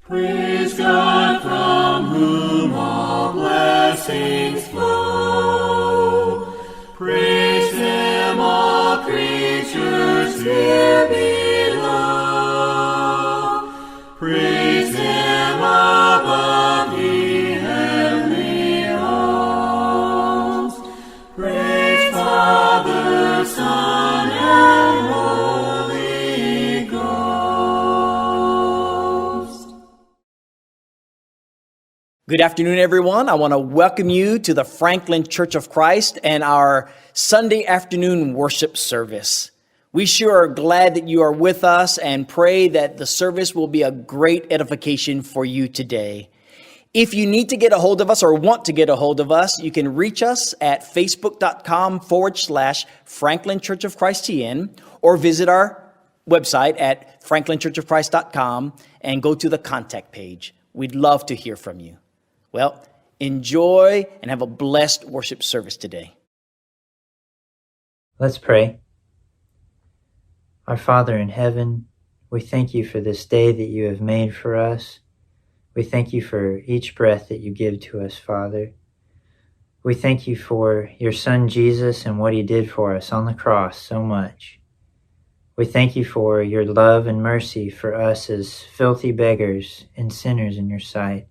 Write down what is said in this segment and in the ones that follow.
Praise God, from whom all blessings flow. Praise Him, all creatures here below. Praise Him above the heavenly host. Praise Father, Son, and Holy Ghost. Good afternoon, everyone. I want to welcome you to the Franklin Church of Christ and our Sunday afternoon worship service. We sure are glad that you are with us and pray that the service will be a great edification for you today. If you need to get a hold of us or want to get a hold of us, you can reach us at facebook.com/Franklin Church of Christ TN or visit our website at franklinchurchofchrist.com and go to the contact page. We'd love to hear from you. Well, enjoy and have a blessed worship service today. Let's pray. Our Father in heaven, we thank you for this day that you have made for us. We thank you for each breath that you give to us, Father. We thank you for your Son Jesus and what he did for us on the cross so much. We thank you for your love and mercy for us as filthy beggars and sinners in your sight.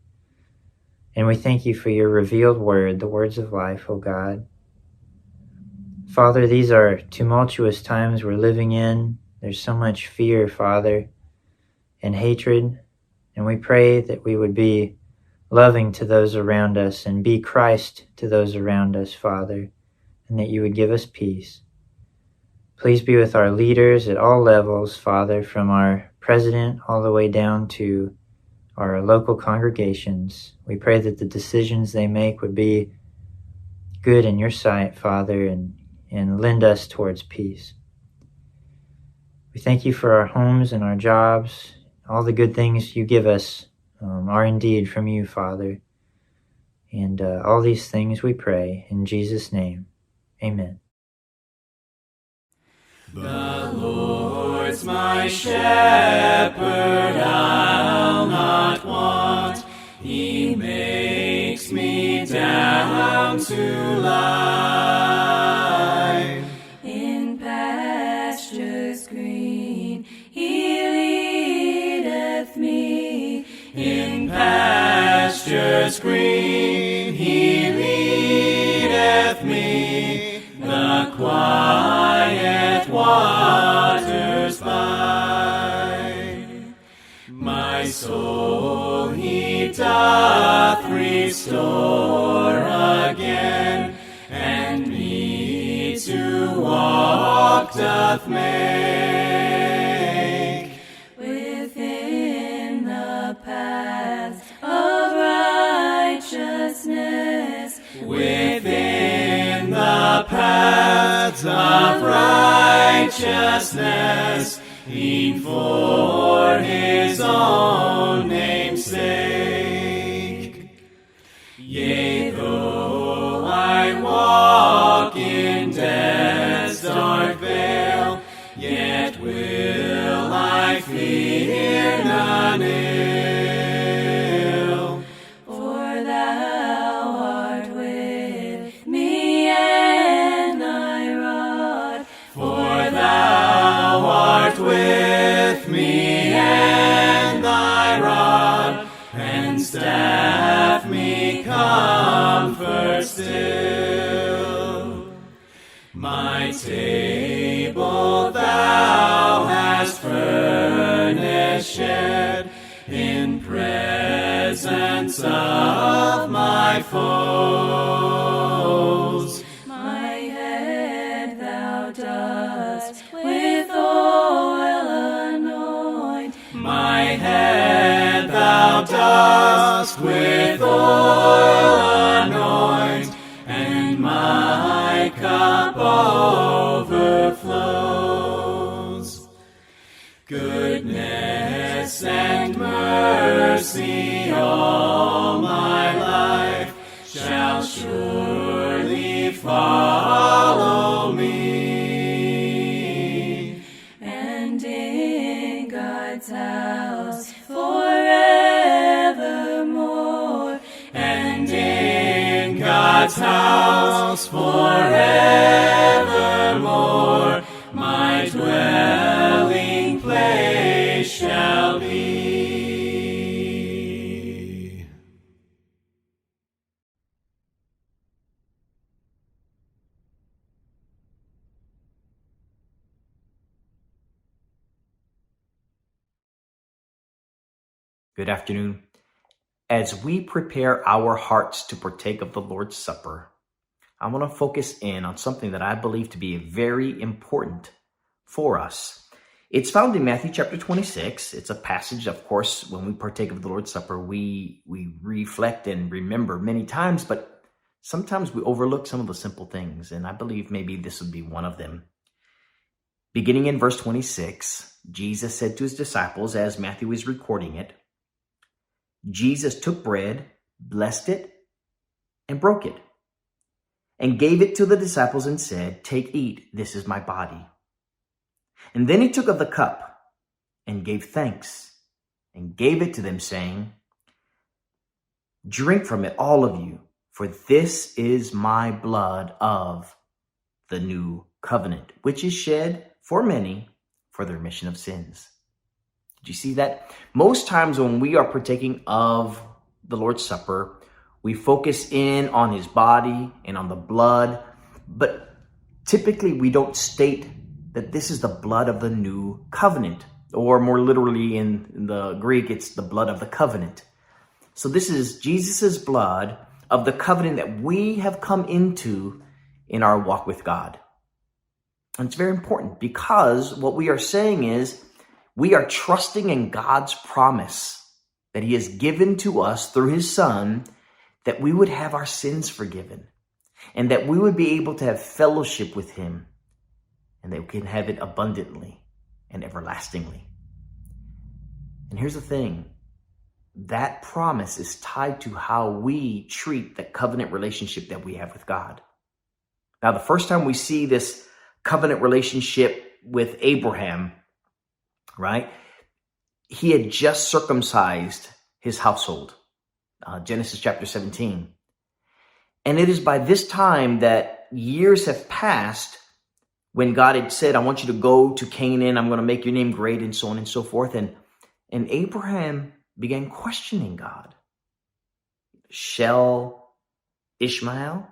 And we thank you for your revealed word, the words of life, O God. Father, these are tumultuous times we're living in. There's so much fear, Father, and hatred. And we pray that we would be loving to those around us and be Christ to those around us, Father, and that you would give us peace. Please be with our leaders at all levels, Father, from our president all the way down to our local congregations. We pray that the decisions they make would be good in your sight, Father, and lend us towards peace. We thank you for our homes and our jobs. All the good things you give us are indeed from you, Father. And all these things we pray in Jesus' name. Amen. The Lord's my shepherd, I'll not want. He makes me down to lie. In pastures green, He leadeth me. In pastures green, He leadeth me. The quiet waters by. My soul He doth restore again, and me to walk doth make. Within the paths of righteousness, within the paths of righteousness, e'en for His own name's sake. Yea, though I walk in death's dark vale, yet will I fear none ill. For thou art with me, and thy rod. For thou art with me, and thy rod and staff me comfort still. My table thou hast furnished in presence of my foes. My head thou dost with oil anoint. My head thou dost with oil anoint, and my cup overflows. Goodness and mercy all my life shall surely follow me, and in God's house forever house forevermore. My dwelling place shall be. Good afternoon. As we prepare our hearts to partake of the Lord's Supper, I want to focus in on something that I believe to be very important for us. It's found in Matthew chapter 26. It's a passage, of course, when we partake of the Lord's Supper, we reflect and remember many times, but sometimes we overlook some of the simple things, and I believe maybe this would be one of them. Beginning in verse 26, Jesus said to his disciples, as Matthew is recording it, Jesus took bread, blessed it, and broke it, and gave it to the disciples and said, "Take, eat, this is my body." And then he took of the cup and gave thanks and gave it to them, saying, "Drink from it, all of you, for this is my blood of the new covenant, which is shed for many for the remission of sins." Did you see that? Most times when we are partaking of the Lord's Supper, we focus in on his body and on the blood, but typically we don't state that this is the blood of the new covenant, or more literally in the Greek, it's the blood of the covenant. So this is Jesus's blood of the covenant that we have come into in our walk with God. And it's very important because what we are saying is we are trusting in God's promise that he has given to us through his Son, that we would have our sins forgiven and that we would be able to have fellowship with him and that we can have it abundantly and everlastingly. And here's the thing, that promise is tied to how we treat that covenant relationship that we have with God. Now, the first time we see this covenant relationship with Abraham, right? He had just circumcised his household, Genesis chapter 17. And it is by this time that years have passed when God had said, "I want you to go to Canaan. I'm going to make your name great," and so on and so forth. And Abraham began questioning God. Shall Ishmael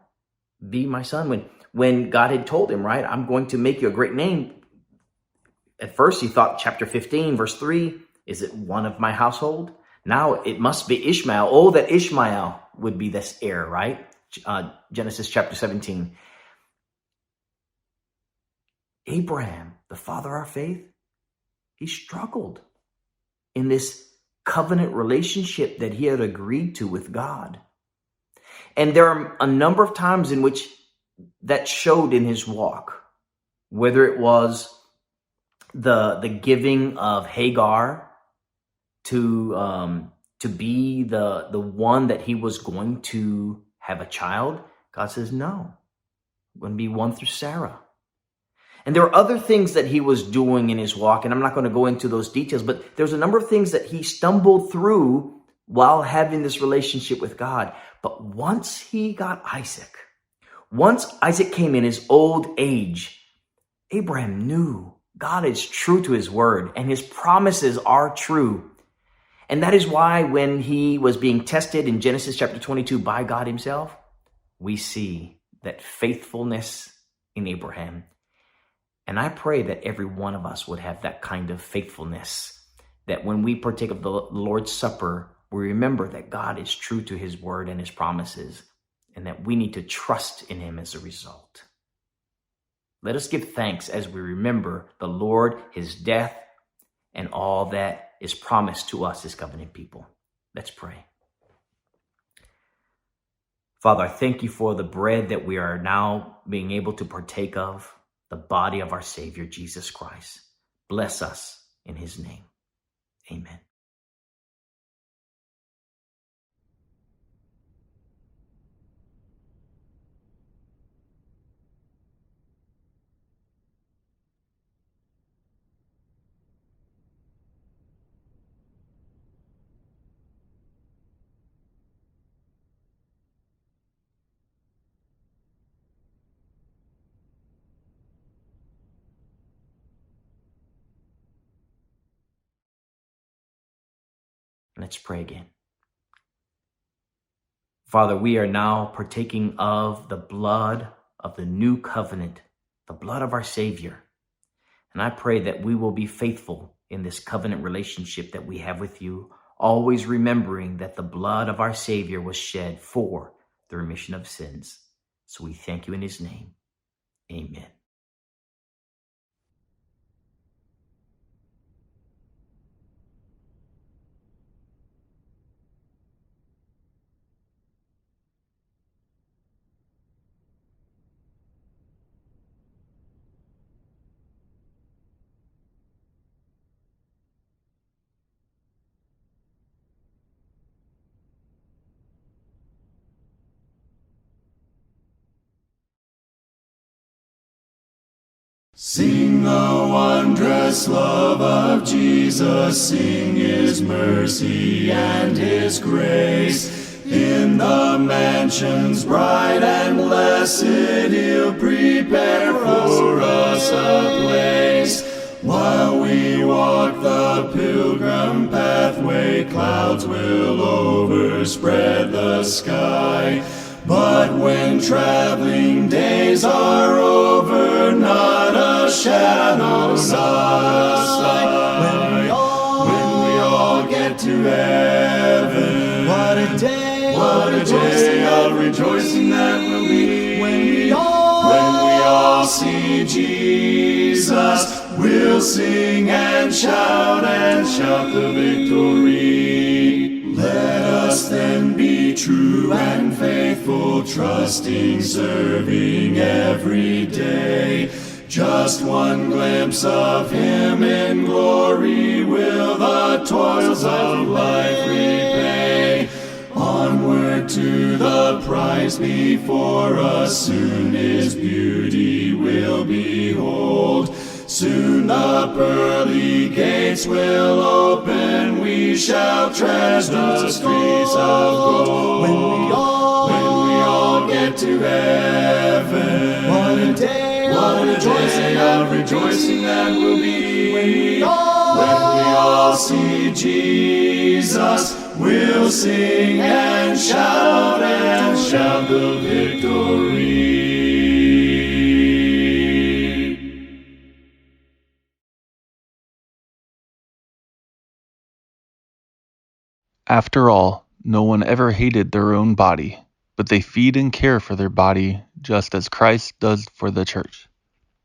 be my son? When God had told him, right, "I'm going to make you a great name." At first, he thought chapter 15, verse 3, is it one of my household? Now it must be Ishmael. Oh, that Ishmael would be this heir, right? Genesis chapter 17. Abraham, the father of our faith, he struggled in this covenant relationship that he had agreed to with God. And there are a number of times in which that showed in his walk, whether it was the giving of Hagar to be the one that he was going to have a child. God says, "No, I'm going to be one through Sarah." And there are other things that he was doing in his walk, and I'm not going to go into those details, but there's a number of things that he stumbled through while having this relationship with God. But once he got Isaac, once Isaac came in his old age, Abraham knew God is true to his word and his promises are true. And that is why when he was being tested in Genesis chapter 22 by God himself, we see that faithfulness in Abraham. And I pray that every one of us would have that kind of faithfulness, that when we partake of the Lord's Supper, we remember that God is true to his word and his promises, and that we need to trust in him as a result. Let us give thanks as we remember the Lord, his death, and all that is promised to us as covenant people. Let's pray. Father, I thank you for the bread that we are now being able to partake of, the body of our Savior, Jesus Christ. Bless us in his name. Amen. Let's pray again. Father, we are now partaking of the blood of the new covenant, the blood of our Savior. And I pray that we will be faithful in this covenant relationship that we have with you, always remembering that the blood of our Savior was shed for the remission of sins. So we thank you in his name. Amen. Sing the wondrous love of Jesus, sing his mercy and his grace. In the mansions bright and blessed, he'll prepare for us a place. While we walk the pilgrim pathway, clouds will overspread the sky. But when traveling days are over, not a shadow sigh. When we all get to heaven, what a day of rejoicing that will be. When we all see Jesus, we'll sing and shout the victory. Let us then be true and faithful, trusting, serving every day. Just one glimpse of him in glory will the toils of life repay. Onward to the prize before us, soon his beauty will behold. Soon the pearly gates will open, we shall tread the streets of gold. When we all get to heaven, what a day of rejoicing that will be. When we all see Jesus, we'll sing and shout the victory. After all, no one ever hated their own body, but they feed and care for their body just as Christ does for the church.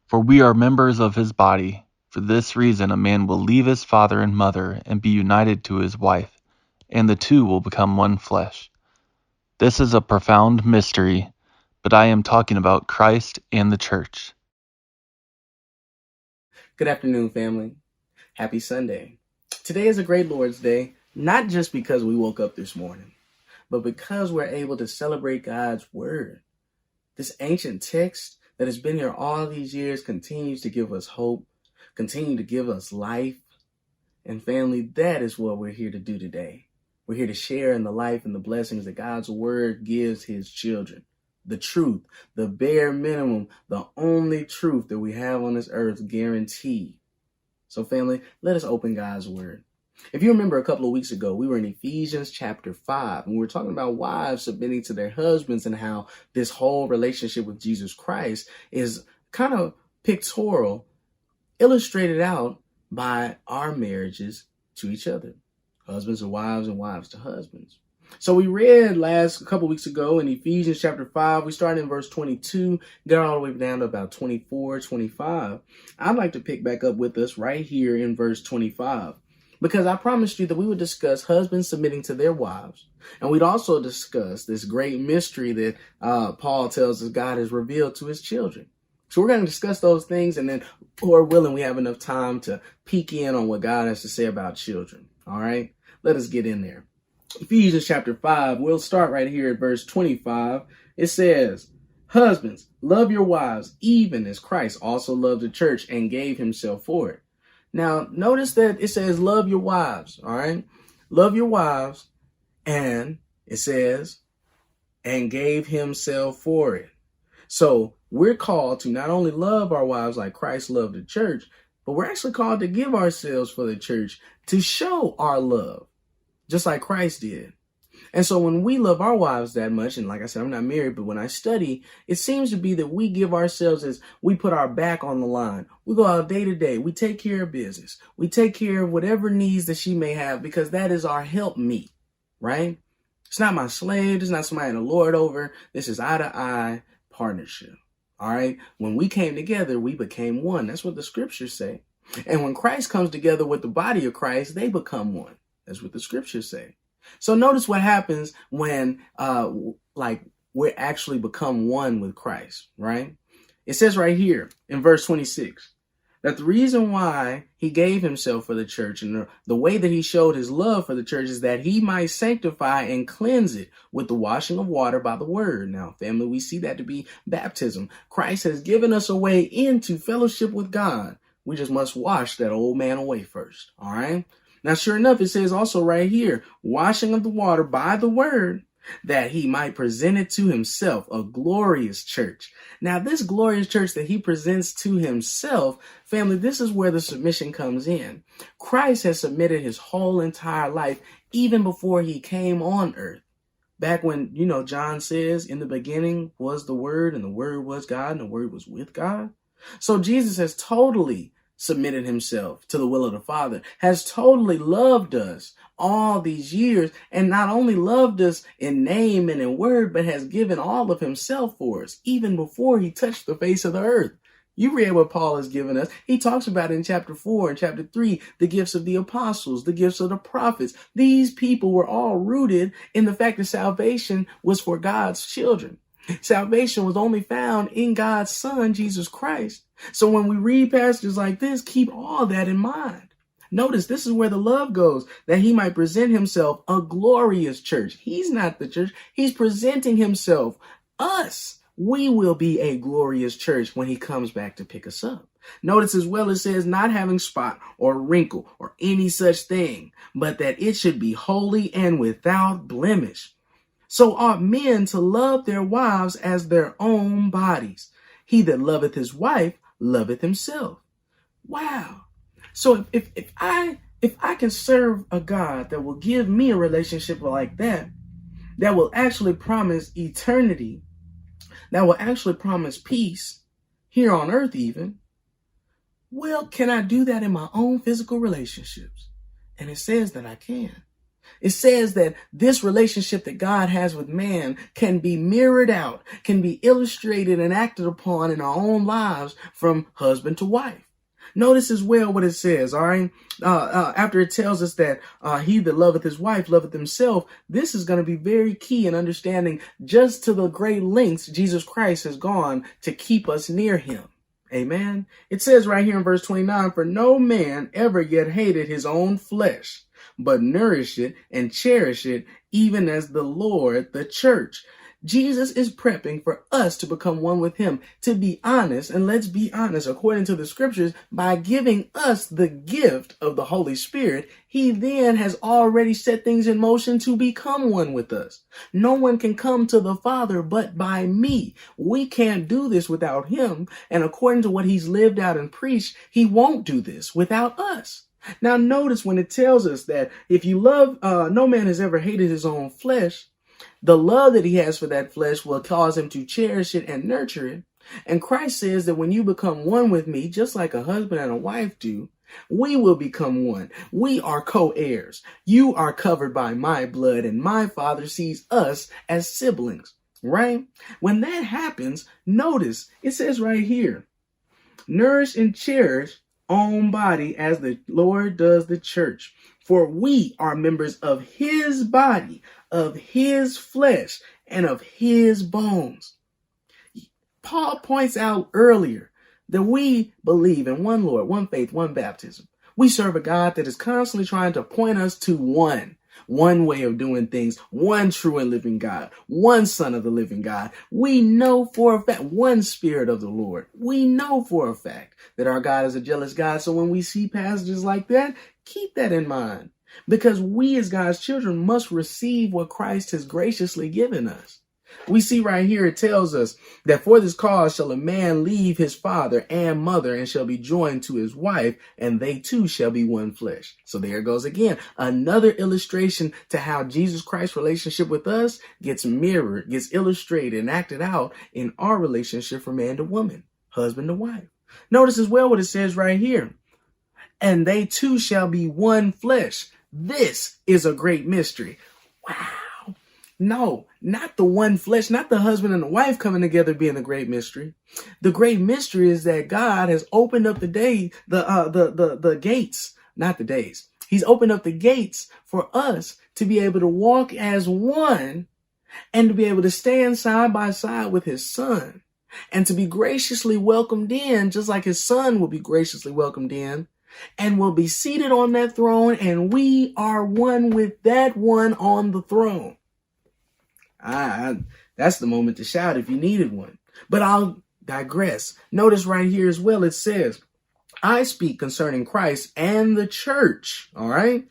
For we are members of his body. For this reason a man will leave his father and mother and be united to his wife, and the two will become one flesh. This is a profound mystery, but I am talking about Christ and the church. Good afternoon, family. Happy Sunday. Today is a great Lord's Day, not just because we woke up this morning, but because we're able to celebrate God's Word. This ancient text that has been here all these years continues to give us hope, continue to give us life. And family, that is what we're here to do today. We're here to share in the life and the blessings that God's Word gives his children. The truth, the bare minimum, the only truth that we have on this earth guaranteed. So family, let us open God's Word. If you remember a couple of weeks ago, we were in Ephesians Chapter 5, and we were talking about wives submitting to their husbands and how this whole relationship with Jesus Christ is kind of pictorial, illustrated out by our marriages to each other. Husbands to wives and wives to husbands. So we read a couple weeks ago in Ephesians Chapter 5, we started in verse 22, got all the way down to about 24, 25. I'd like to pick back up with us right here in verse 25. Because I promised you that we would discuss husbands submitting to their wives. And we'd also discuss this great mystery that Paul tells us God has revealed to his children. So we're going to discuss those things. And then, Lord willing, we have enough time to peek in on what God has to say about children. All right, let us get in there. Ephesians Chapter 5, we'll start right here at verse 25. It says, husbands, love your wives, even as Christ also loved the church and gave himself for it. Now, notice that it says, love your wives, all right? Love your wives, and it says, and gave himself for it. So we're called to not only love our wives like Christ loved the church, but we're actually called to give ourselves for the church to show our love. just like Christ did. And so when we love our wives that much, and like I said, I'm not married, but when I study, it seems to be that we give ourselves as we put our back on the line. We go out day to day. We take care of business. We take care of whatever needs that she may have because that is our helpmeet, right? It's not my slave. It's not somebody to lord over. This is eye-to-eye partnership, all right? When we came together, we became one. That's what the scriptures say. And when Christ comes together with the body of Christ, they become one. That's what the scriptures say. So notice what happens when we actually become one with Christ, right? It says right here in verse 26 that the reason why he gave himself for the church and the way that he showed his love for the church is that he might sanctify and cleanse it with the washing of water by the word. Now, family, we see that to be baptism. Christ has given us a way into fellowship with God. We just must wash that old man away first, all right? Now, sure enough, it says also right here, washing of the water by the word, that he might present it to himself, a glorious church. Now, this glorious church that he presents to himself, family, this is where the submission comes in. Christ has submitted his whole entire life, even before he came on earth. Back when, John says, in the beginning was the Word, and the Word was God, and the Word was with God. So Jesus has totally submitted himself to the will of the Father, has totally loved us all these years, and not only loved us in name and in word, but has given all of himself for us, even before he touched the face of the earth. You read what Paul has given us. He talks about it in chapter 4 and chapter 3, the gifts of the apostles, the gifts of the prophets. These people were all rooted in the fact that salvation was for God's children. Salvation was only found in God's Son, Jesus Christ. So when we read passages like this, keep all that in mind. Notice this is where the love goes, that he might present himself a glorious church. He's not the church. He's presenting himself, us. We will be a glorious church when he comes back to pick us up. Notice as well, it says not having spot or wrinkle or any such thing, but that it should be holy and without blemish. So ought men to love their wives as their own bodies. He that loveth his wife loveth himself. Wow. So if I can serve a God that will give me a relationship like that will actually promise eternity, that will actually promise peace here on earth even, well, can I do that in my own physical relationships? And it says that I can. It says that this relationship that God has with man can be mirrored out, can be illustrated and acted upon in our own lives from husband to wife. Notice as well what it says, all right? After it tells us that he that loveth his wife loveth himself, this is going to be very key in understanding just to the great lengths Jesus Christ has gone to keep us near him. Amen. It says right here in verse 29, for no man ever yet hated his own flesh, but nourish it and cherish it, even as the Lord, the church. Jesus is prepping for us to become one with him, to be honest, and let's be honest, according to the scriptures, by giving us the gift of the Holy Spirit, he then has already set things in motion to become one with us. No one can come to the Father but by me. We can't do this without him, and according to what he's lived out and preached, he won't do this without us. Now notice when it tells us that if you love, no man has ever hated his own flesh, the love that he has for that flesh will cause him to cherish it and nurture it. And Christ says that when you become one with me, just like a husband and a wife do, we will become one. We are co-heirs. You are covered by my blood, and my Father sees us as siblings, right? When that happens, notice it says right here, nourish and cherish own body as the Lord does the church. For we are members of his body, of his flesh, and of his bones. Paul points out earlier that we believe in one Lord, one faith, one baptism. We serve a God that is constantly trying to point us to one way of doing things, one true and living God, one Son of the living God. We know for a fact, one Spirit of the Lord. We know for a fact that our God is a jealous God. So when we see passages like that, keep that in mind, because we as God's children must receive what Christ has graciously given us. We see right here, it tells us that for this cause shall a man leave his father and mother and shall be joined to his wife, and they two shall be one flesh. So there it goes again. Another illustration to how Jesus Christ's relationship with us gets mirrored, gets illustrated and acted out in our relationship from man to woman, husband to wife. Notice as well what it says right here. And they two shall be one flesh. This is a great mystery. Wow. No, not the one flesh, not the husband and the wife coming together being a great mystery. The great mystery is that God has opened up the gates, not the days. He's opened up the gates for us to be able to walk as one and to be able to stand side by side with his son and to be graciously welcomed in, just like his son will be graciously welcomed in, and will be seated on that throne, and we are one with that one on the throne. That's the moment to shout if you needed one. But I'll digress. Notice right here as well, it says, I speak concerning Christ and the church. All right?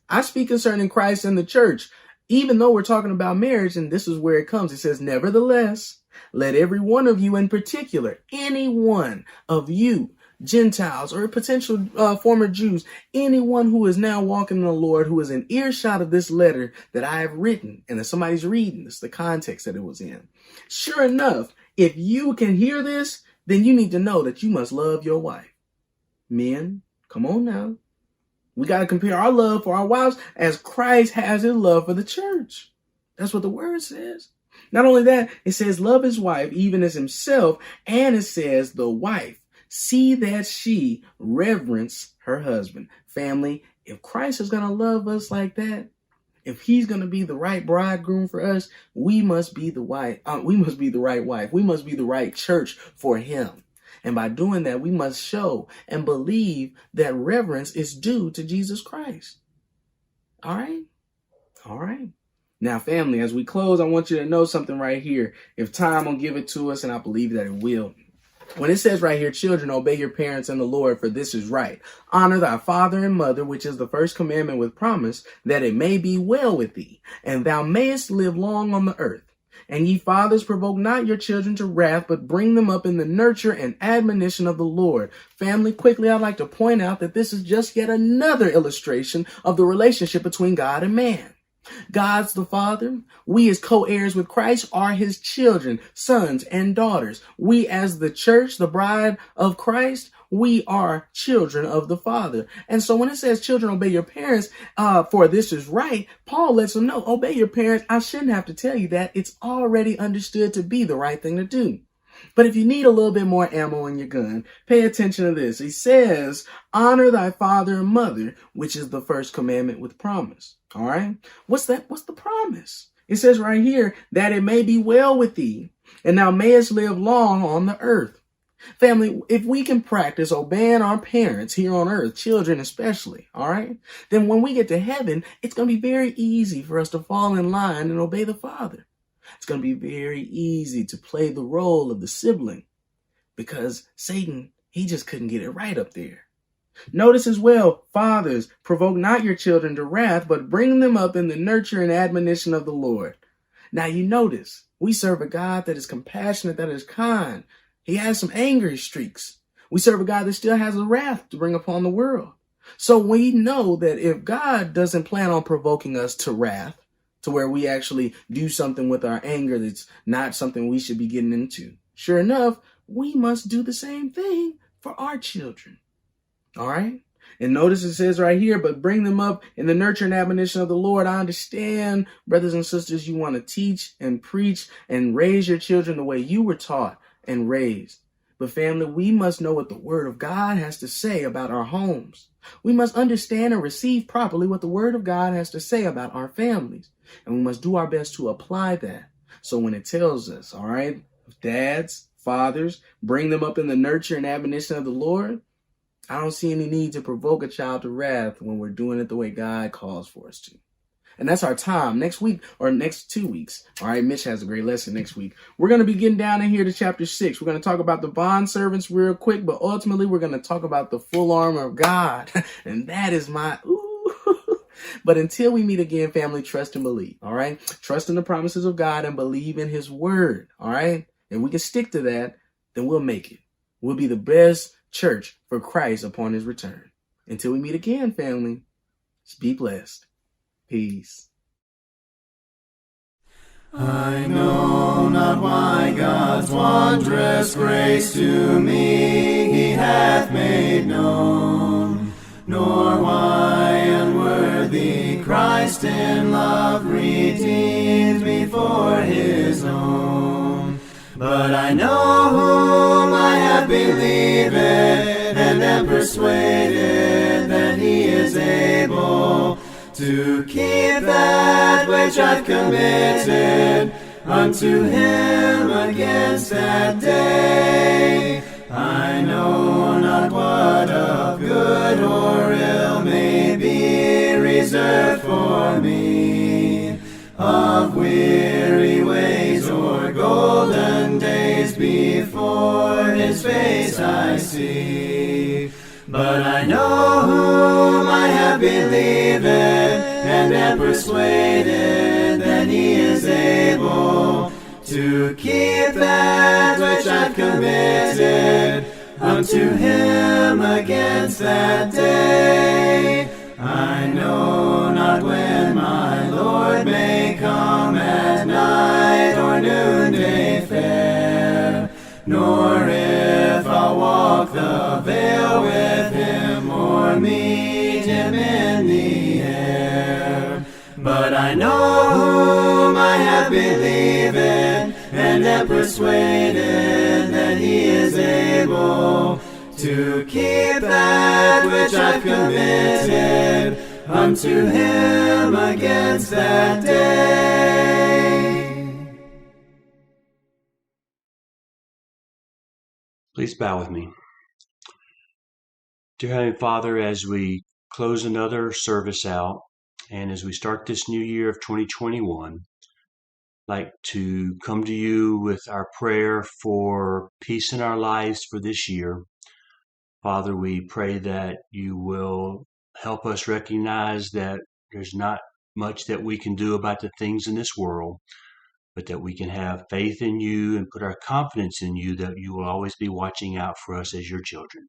I speak concerning Christ and the church. Even though we're talking about marriage, and this is where it comes, it says, nevertheless, let every one of you in particular, any one of you, Gentiles or potential former Jews, anyone who is now walking in the Lord, who is in earshot of this letter that I have written and that somebody's reading, this is the context that it was in. Sure enough, if you can hear this, then you need to know that you must love your wife. Men, come on now. We got to compare our love for our wives as Christ has his love for the church. That's what the word says. Not only that, it says love his wife even as himself, and it says the wife, see that she reverence her husband. Family, if Christ is going to love us like that, if he's going to be the right bridegroom for us, we must be the wife. We must be the right wife. We must be the right church for him. And by doing that, we must show and believe that reverence is due to Jesus Christ. All right? All right. Now, family, as we close, I want you to know something right here. If time will give it to us, and I believe that it will. When it says right here, children, obey your parents in the Lord, for this is right. Honor thy father and mother, which is the first commandment with promise, that it may be well with thee, and thou mayest live long on the earth. And ye fathers, provoke not your children to wrath, but bring them up in the nurture and admonition of the Lord. Family, quickly, I'd like to point out that this is just yet another illustration of the relationship between God and man. God's the Father. We as co-heirs with Christ are his children, sons and daughters. We as the church, the bride of Christ, we are children of the Father. And so when it says children, obey your parents, for this is right, Paul lets them know, obey your parents. I shouldn't have to tell you that. It's already understood to be the right thing to do. But if you need a little bit more ammo in your gun, pay attention to this. He says, honor thy father and mother, which is the first commandment with promise. All right. What's that? What's the promise? It says right here that it may be well with thee and thou mayest live long on the earth. Family, if we can practice obeying our parents here on earth, children especially, all right, then when we get to heaven, it's going to be very easy for us to fall in line and obey the Father. It's going to be very easy to play the role of the sibling because Satan, he just couldn't get it right up there. Notice as well, fathers, provoke not your children to wrath, but bring them up in the nurture and admonition of the Lord. Now you notice, we serve a God that is compassionate, that is kind. He has some angry streaks. We serve a God that still has a wrath to bring upon the world. So we know that if God doesn't plan on provoking us to wrath, to where we actually do something with our anger that's not something we should be getting into, sure enough, we must do the same thing for our children. All right. And notice it says right here, but bring them up in the nurture and admonition of the Lord. I understand, brothers and sisters, you want to teach and preach and raise your children the way you were taught and raised. But family, we must know what the word of God has to say about our homes. We must understand and receive properly what the word of God has to say about our families. And we must do our best to apply that. So when it tells us, all right, dads, fathers, bring them up in the nurture and admonition of the Lord, I don't see any need to provoke a child to wrath when we're doing it the way God calls for us to. And that's our time next week or next 2 weeks. All right, Mitch has a great lesson next week. We're going to be getting down in here to chapter 6. We're going to talk about the bond servants real quick, but ultimately we're going to talk about the full armor of God. And that is my, But until we meet again, family, trust and believe, all right? Trust in the promises of God and believe in his word, all right? And we can stick to that, then we'll make it. We'll be the best church for Christ upon his return. Until we meet again, family, just be blessed. Peace. I know not why God's wondrous grace to me he hath made known, nor why unworthy Christ in love redeemed me for his own. But I know whom I have believed and am persuaded that he is able to keep that which I've committed unto him against that day. I know not what of good or ill may be reserved for me, of weary ways or golden days before his face I see. But I know whom I have believed and am persuaded that he is able to keep that which I've committed unto him against that day. I know not when my Lord may come at night or noonday fair, nor if I'll walk the vale with him or meet him in the air. But I know whom I have believed and am persuaded that he is able to keep that which I've committed unto him against that day. Please bow with me. Dear Heavenly Father, as we close another service out and as we start this new year of 2021, I'd like to come to you with our prayer for peace in our lives for this year. Father, we pray that you will help us recognize that there's not much that we can do about the things in this world, but that we can have faith in you and put our confidence in you that you will always be watching out for us as your children.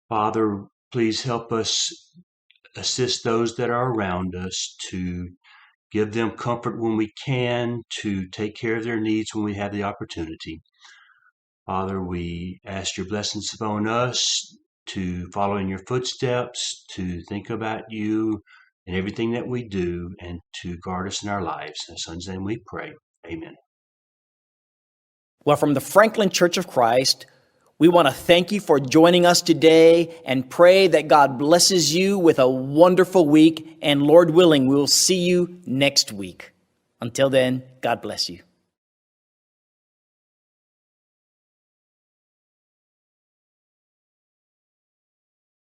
Father, please help us assist those that are around us, to give them comfort when we can, to take care of their needs when we have the opportunity. Father, we ask your blessings upon us to follow in your footsteps, to think about you in everything that we do, and to guard us in our lives. In His Son's name we pray. Amen. Well, from the Franklin Church of Christ, we want to thank you for joining us today and pray that God blesses you with a wonderful week. And Lord willing, we will see you next week. Until then, God bless you.